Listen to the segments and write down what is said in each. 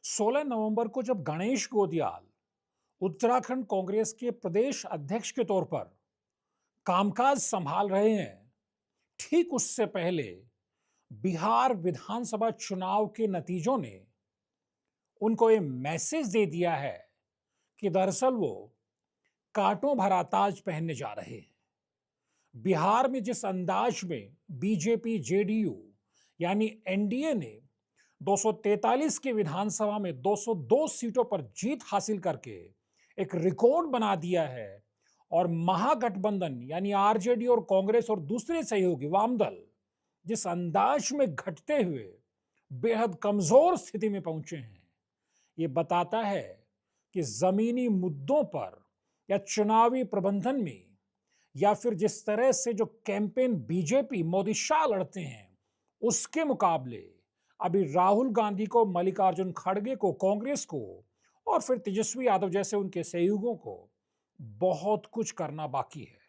16 नवंबर को जब गणेश गोदियाल उत्तराखंड कांग्रेस के प्रदेश अध्यक्ष के तौर पर कामकाज संभाल रहे हैं, ठीक उससे पहले बिहार विधानसभा चुनाव के नतीजों ने उनको ये मैसेज दे दिया है कि दरअसल वो कांटों भरा ताज पहनने जा रहे हैं। बिहार में जिस अंदाज में बीजेपी जेडीयू यानी एनडीए ने 243 की विधानसभा में 202 सीटों पर जीत हासिल करके एक रिकॉर्ड बना दिया है और महागठबंधन यानी आरजेडी और कांग्रेस और दूसरे सहयोगी वाम दल जिस अंदाज में घटते हुए बेहद कमजोर स्थिति में पहुंचे हैं, ये बताता है कि जमीनी मुद्दों पर या चुनावी प्रबंधन में या फिर जिस तरह से जो कैंपेन बीजेपी मोदी शाह लड़ते हैं उसके मुकाबले अभी राहुल गांधी को, मल्लिकार्जुन खड़गे को, कांग्रेस को और फिर तेजस्वी यादव जैसे उनके सहयोगियों को बहुत कुछ करना बाकी है।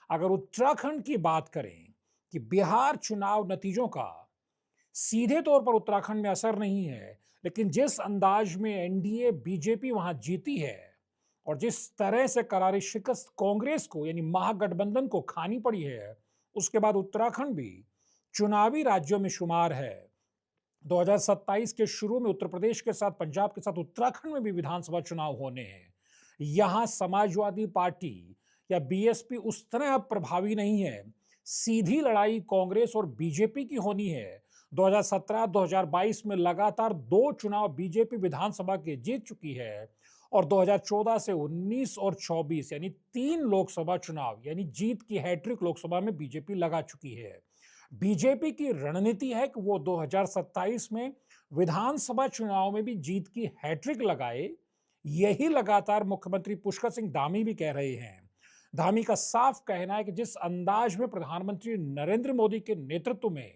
अगर उत्तराखंड की बात करें कि बिहार चुनाव नतीजों का सीधे तौर पर उत्तराखंड में असर नहीं है, लेकिन जिस अंदाज में एनडीए बीजेपी वहां जीती है और जिस तरह से करारी शिकस्त कांग्रेस को यानी महागठबंधन को खानी पड़ी है, उसके बाद उत्तराखंड भी चुनावी राज्यों में शुमार है। 2027 के शुरू में उत्तर प्रदेश के साथ, पंजाब के साथ उत्तराखंड में भी विधानसभा चुनाव होने हैं। यहां समाजवादी पार्टी या बीएसपी उस तरह अब प्रभावी नहीं है। सीधी लड़ाई कांग्रेस और बीजेपी की होनी है। 2017-2022 में लगातार 2 चुनाव बीजेपी विधानसभा के जीत चुकी है और 2014 से 19 और 24 यानी 3 लोकसभा चुनाव यानी जीत की हैट्रिक लोकसभा में बीजेपी लगा चुकी है। बीजेपी की रणनीति है कि वो 2027 में विधानसभा चुनाव में भी जीत की हैट्रिक लगाए। यही लगातार मुख्यमंत्री पुष्कर सिंह धामी भी कह रहे हैं। धामी का साफ कहना है कि जिस अंदाज में प्रधानमंत्री नरेंद्र मोदी के नेतृत्व में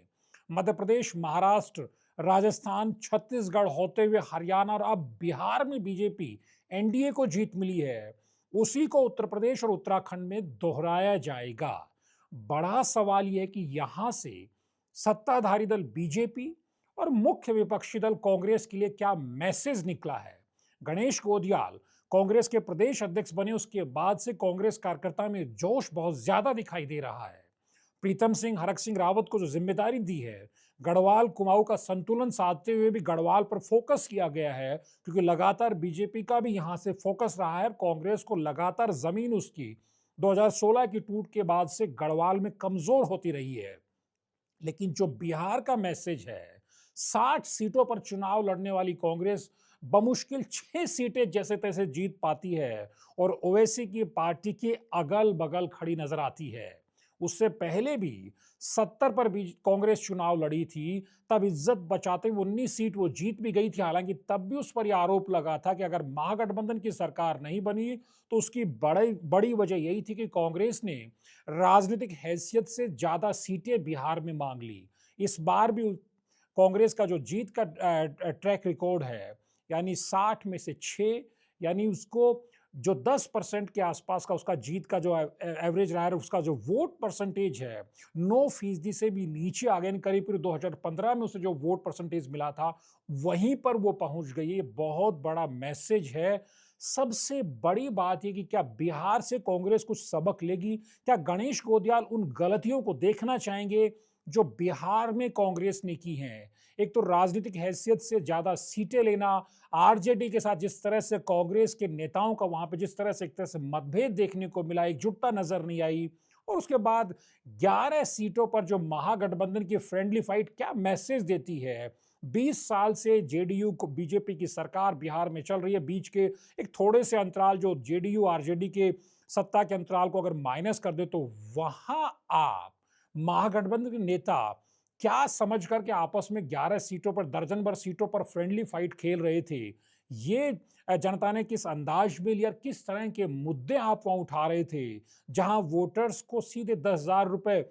मध्य प्रदेश, महाराष्ट्र, राजस्थान, छत्तीसगढ़ होते हुए हरियाणा और अब बिहार में बीजेपी एनडीए को जीत मिली है, उसी को उत्तर प्रदेश और उत्तराखंड में दोहराया जाएगा। बड़ा सवाल यह है कि यहां से सत्ताधारी दल बीजेपी और मुख्य विपक्षी दल कांग्रेस के लिए क्या मैसेज निकला है। गणेश गोदियाल कांग्रेस के प्रदेश अध्यक्ष बने उसके बाद से कांग्रेस कार्यकर्ता में जोश बहुत ज्यादा दिखाई दे रहा है। प्रीतम सिंह, हरक सिंह रावत को जो जिम्मेदारी दी है, गढ़वाल कुमाऊं का संतुलन साधते हुए भी गढ़वाल पर फोकस किया गया है, क्योंकि लगातार बीजेपी का भी यहां से फोकस रहा है। कांग्रेस को लगातार जमीन उसकी 2016 की टूट के बाद से गढ़वाल में कमजोर होती रही है। लेकिन जो बिहार का मैसेज है, 60 सीटों पर चुनाव लड़ने वाली कांग्रेस बमुश्किल 6 सीटें जैसे तैसे जीत पाती है और ओवैसी की पार्टी के अगल बगल खड़ी नजर आती है। उससे पहले भी 70 पर भी कांग्रेस चुनाव लड़ी थी, तब इज्जत बचाते हुए 19 सीट वो जीत भी गई थी। हालांकि तब भी उस पर यह आरोप लगा था कि अगर महागठबंधन की सरकार नहीं बनी तो उसकी बड़ी वजह यही थी कि कांग्रेस ने राजनीतिक हैसियत से ज्यादा सीटें बिहार में मांग ली। इस बार भी कांग्रेस का जो जीत का ट्रैक रिकॉर्ड है, यानी 60 में से 6, यानी उसको जो 10% के आसपास का उसका जीत का जो एवरेज रहा है, उसका जो वोट परसेंटेज है 9% से भी नीचे आ गए। करीब 2015 में उसे जो वोट परसेंटेज मिला था वहीं पर वो पहुंच गई। ये बहुत बड़ा मैसेज है। सबसे बड़ी बात है कि क्या बिहार से कांग्रेस कुछ सबक लेगी? क्या गणेश गोदियाल उन गलतियों को देखना चाहेंगे जो बिहार में कांग्रेस ने की हैं? एक तो राजनीतिक हैसियत से ज्यादा सीटें लेना, आरजेडी के साथ जिस तरह से कांग्रेस के नेताओं का वहां पे जिस तरह से एक तरह से मतभेद देखने को मिला, एकजुटता नजर नहीं आई, और उसके बाद 11 सीटों पर जो महागठबंधन की फ्रेंडली फाइट क्या मैसेज देती है। 20 साल से जेडीयू को बीजेपी की सरकार बिहार में चल रही है। बीच के एक थोड़े से अंतराल जो जेडीयू आरजेडी के सत्ता के अंतराल को अगर माइनस कर दे तो वहां आप महागठबंधन के नेता क्या समझ करके आपस में 11 सीटों पर, दर्जन भर सीटों पर फ्रेंडली फाइट खेल रहे थे। ये जनता ने किस अंदाज में लिया, किस तरह के मुद्दे आप वहां उठा रहे थे, जहां वोटर्स को सीधे 10,000 रुपए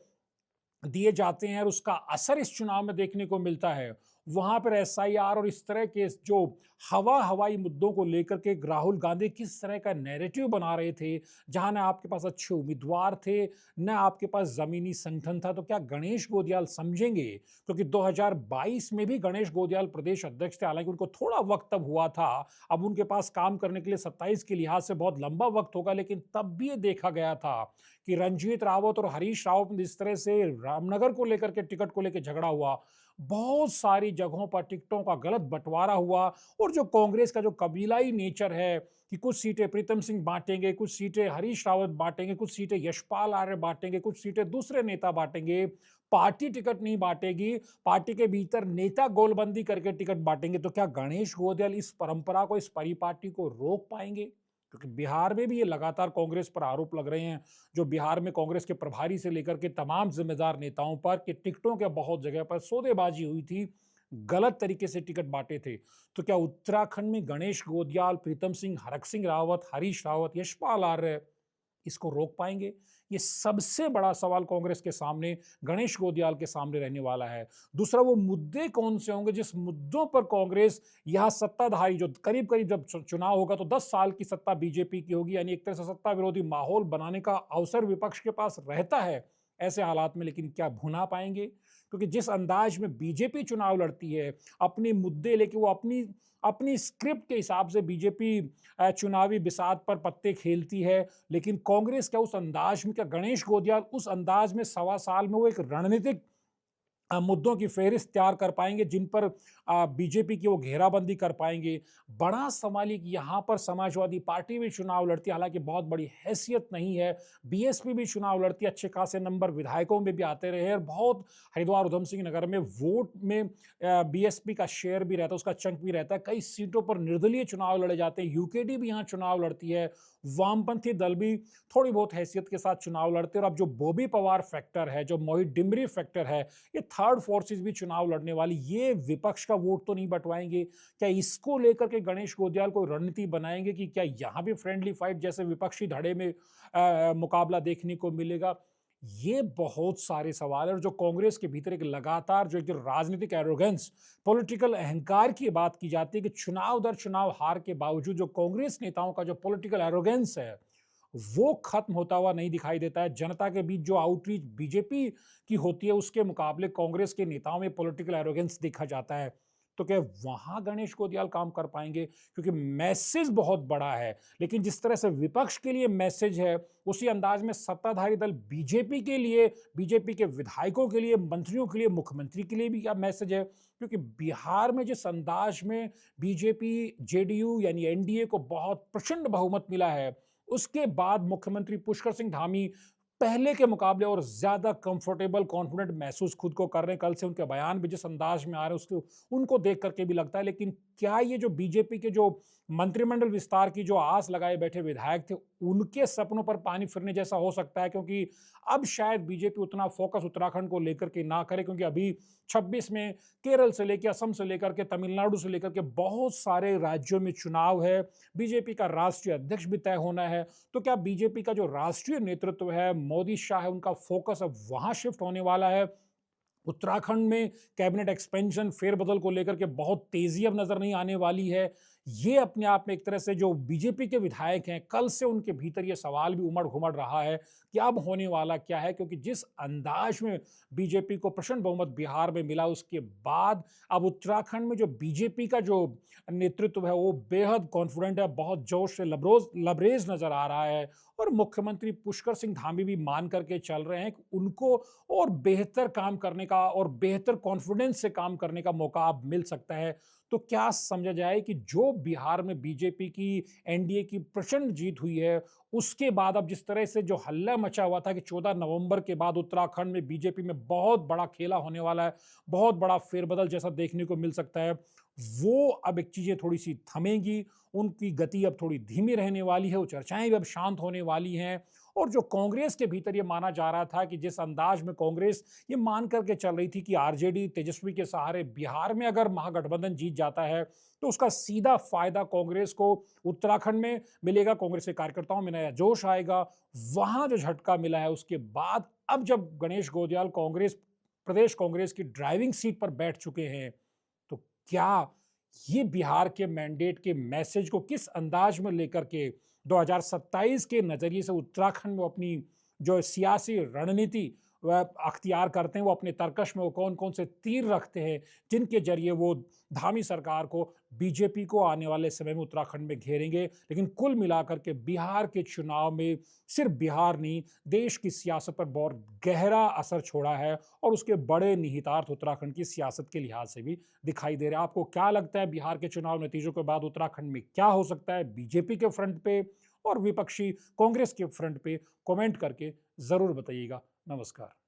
दिए जाते हैं और उसका असर इस चुनाव में देखने को मिलता है। वहां पर एसआईआर और इस तरह के जो हवाई मुद्दों को लेकर के राहुल गांधी किस तरह का नैरेटिव बना रहे थे, जहां ना आपके पास अच्छे उम्मीदवार थे, न आपके पास जमीनी संगठन था, तो क्या गणेश गोदियाल समझेंगे? क्योंकि 2022 में भी गणेश गोदियाल प्रदेश अध्यक्ष थे, हालांकि उनको थोड़ा वक्त तब हुआ था, अब उनके पास काम करने के लिए 27 के लिहाज से बहुत लंबा वक्त होगा, लेकिन तब भी ये देखा गया था कि रंजीत रावत और हरीश रावत में जिस तरह से रामनगर को लेकर के टिकट को लेकर झगड़ा हुआ, बहुत सारी जगहों पर टिकटों का गलत बंटवारा हुआ, और जो कांग्रेस का जो कबीलाई नेचर है कि कुछ सीटें प्रीतम सिंह बांटेंगे, कुछ सीटें हरीश रावत बांटेंगे, कुछ सीटें यशपाल आर्य बांटेंगे, कुछ सीटें दूसरे नेता बांटेंगे, पार्टी टिकट नहीं बांटेगी, पार्टी के भीतर नेता गोलबंदी करके टिकट बांटेंगे, तो क्या गणेश गोदियाल इस परंपरा को, इस परिपाटी को रोक पाएंगे? क्योंकि बिहार में भी ये लगातार कांग्रेस पर आरोप लग रहे हैं, जो बिहार में कांग्रेस के प्रभारी से लेकर के तमाम जिम्मेदार नेताओं पर, कि टिकटों के बहुत जगह पर सौदेबाजी हुई थी, गलत तरीके से टिकट बांटे थे। तो क्या उत्तराखंड में गणेश गोदियाल, प्रीतम सिंह, हरक सिंह रावत, हरीश रावत, यशपाल आर्य इसको रोक पाएंगे? ये सबसे बड़ा सवाल कांग्रेस के सामने, गणेश गोदियाल के सामने रहने वाला है। दूसरा, वो मुद्दे कौन से होंगे जिस मुद्दों पर कांग्रेस यहां सत्ताधारी, जो करीब करीब जब चुनाव होगा तो 10 साल की सत्ता बीजेपी की होगी, यानी एक तरह से सत्ता विरोधी माहौल बनाने का अवसर विपक्ष के पास रहता है ऐसे हालात में, लेकिन क्या भुना पाएंगे? क्योंकि जिस अंदाज में बीजेपी चुनाव लड़ती है, अपने मुद्दे लेके वो अपनी अपनी स्क्रिप्ट के हिसाब से बीजेपी चुनावी बिसात पर पत्ते खेलती है, लेकिन कांग्रेस क्या उस अंदाज में, क्या गणेश गोदियाल उस अंदाज में 1.25 साल में वो एक रणनीतिक मुद्दों की फेहरिस्त तैयार कर पाएंगे जिन पर बीजेपी की वो घेराबंदी कर पाएंगे? बड़ा सवाल ये कि यहाँ पर समाजवादी पार्टी भी चुनाव लड़ती है, हालांकि बहुत बड़ी हैसियत नहीं है, बीएसपी भी चुनाव लड़ती है, अच्छे खासे नंबर विधायकों में भी आते रहे हैं, और बहुत हरिद्वार उधम सिंह नगर में वोट में बीएसपी का शेयर भी रहता है, उसका चंक भी रहता है, कई सीटों पर निर्दलीय चुनाव लड़े जाते हैं, यूकेडी भी यहाँ चुनाव लड़ती है, वामपंथी दल भी थोड़ी बहुत हैसियत के साथ चुनाव लड़ते हैं, और अब जो बॉबी पवार फैक्टर है, जो मोहित डिमरी फैक्टर है, ये थर्ड फोर्सेस भी चुनाव लड़ने वाली, ये विपक्ष का वोट तो नहीं बंटवाएंगे? क्या इसको लेकर के गणेश गोदियाल कोई रणनीति बनाएंगे कि क्या यहां भी फ्रेंडली फाइट जैसे विपक्षी धड़े में मुकाबला देखने को मिलेगा? ये बहुत सारे सवाल है, और जो कांग्रेस के भीतर एक लगातार जो एक राजनीतिक एरोगेंस, पॉलिटिकल अहंकार की बात की जाती है कि चुनाव दर चुनाव हार के बावजूद जो कांग्रेस नेताओं का जो पॉलिटिकल एरोगेंस है, वो खत्म होता हुआ नहीं दिखाई देता है। जनता के बीच जो आउटरीच बीजेपी की होती है, उसके मुकाबले कांग्रेस के नेताओं में पॉलिटिकल एरोगेंस देखा जाता है। तो क्या वहां गणेश गोदियाल काम कर पाएंगे? क्योंकि मैसेज बहुत बड़ा है, लेकिन जिस तरह से विपक्ष के लिए मैसेज है, उसी अंदाज में सत्ताधारी दल बीजेपी के लिए, बीजेपी के विधायकों के लिए, मंत्रियों के लिए, मुख्यमंत्री के लिए भी क्या मैसेज है? क्योंकि बिहार में जिस अंदाज में बीजेपी जेडीयू यानी एनडीए को बहुत प्रचंड बहुमत मिला है, उसके बाद मुख्यमंत्री पुष्कर सिंह धामी पहले के मुकाबले और ज्यादा कंफर्टेबल, कॉन्फिडेंट महसूस खुद को कर रहे हैं। कल से उनके बयान भी जिस अंदाज में आ रहे हैं, उसको उनको देख करके भी लगता है। लेकिन क्या ये जो बीजेपी के जो मंत्रिमंडल विस्तार की जो आस लगाए बैठे विधायक थे, उनके सपनों पर पानी फिरने जैसा हो सकता है? क्योंकि अब शायद बीजेपी उतना फोकस उत्तराखंड को लेकर के ना करे, क्योंकि अभी 26 में केरल से लेकर, असम से लेकर के, तमिलनाडु से लेकर के बहुत सारे राज्यों में चुनाव है, बीजेपी का राष्ट्रीय अध्यक्ष भी तय होना है। तो क्या बीजेपी का जो राष्ट्रीय नेतृत्व है, मोदी शाह है, उनका फोकस अब वहां शिफ्ट होने वाला है? उत्तराखंड में कैबिनेट एक्सपेंशन, फेरबदल को लेकर के बहुत तेजी अब नजर नहीं आने वाली है। ये अपने आप में एक तरह से जो बीजेपी के विधायक हैं, कल से उनके भीतर ये सवाल भी उमड़ घुमड़ रहा है कि अब होने वाला क्या है? क्योंकि जिस अंदाज में बीजेपी को प्रचंड बहुमत बिहार में मिला, उसके बाद अब उत्तराखंड में जो बीजेपी का जो नेतृत्व है, वो बेहद कॉन्फिडेंट है, बहुत जोश से लबरेज नजर आ रहा है, और मुख्यमंत्री पुष्कर सिंह धामी भी मान करके चल रहे हैं कि उनको और बेहतर काम करने का और बेहतर कॉन्फिडेंस से काम करने का मौका अब मिल सकता है। तो क्या समझा जाए कि जो बिहार में बीजेपी की, एनडीए की प्रचंड जीत हुई है, उसके बाद अब जिस तरह से जो हल्ला मचा हुआ था कि 14 नवंबर के बाद उत्तराखंड में बीजेपी में बहुत बड़ा खेला होने वाला है, बहुत बड़ा फेरबदल जैसा देखने को मिल सकता है, वो अब एक चीजें थोड़ी सी थमेंगी, उनकी गति अब थोड़ी धीमी रहने वाली है, वो चर्चाएं भी अब शांत होने वाली हैं। और जो कांग्रेस के भीतर ये माना जा रहा था कि जिस अंदाज में कांग्रेस ये मान करके चल रही थी कि आरजेडी, तेजस्वी के सहारे बिहार में अगर महागठबंधन जीत जाता है, तो उसका सीधा फायदा कांग्रेस को उत्तराखंड में मिलेगा, कांग्रेस के कार्यकर्ताओं में नया जोश आएगा। वहां जो झटका मिला है, उसके बाद अब जब गणेश गोदियाल कांग्रेस, प्रदेश कांग्रेस की ड्राइविंग सीट पर बैठ चुके हैं, क्या ये बिहार के मैंडेट के मैसेज को किस अंदाज में लेकर के 2027 के नजरिए से उत्तराखंड में अपनी जो सियासी रणनीति वह अख्तियार करते हैं, वो अपने तर्कश में वो कौन कौन से तीर रखते हैं जिनके जरिए वो धामी सरकार को, बीजेपी को आने वाले समय में उत्तराखंड में घेरेंगे। लेकिन कुल मिलाकर के बिहार के चुनाव में सिर्फ बिहार नहीं, देश की सियासत पर बहुत गहरा असर छोड़ा है और उसके बड़े निहितार्थ उत्तराखंड की सियासत के लिहाज से भी दिखाई दे रहे हैं। आपको क्या लगता है बिहार के चुनाव नतीजों के बाद उत्तराखंड में क्या हो सकता है, बीजेपी के फ्रंट पे और विपक्षी कांग्रेस के फ्रंट पे? कमेंट करके जरूर बताइएगा। नमस्कार।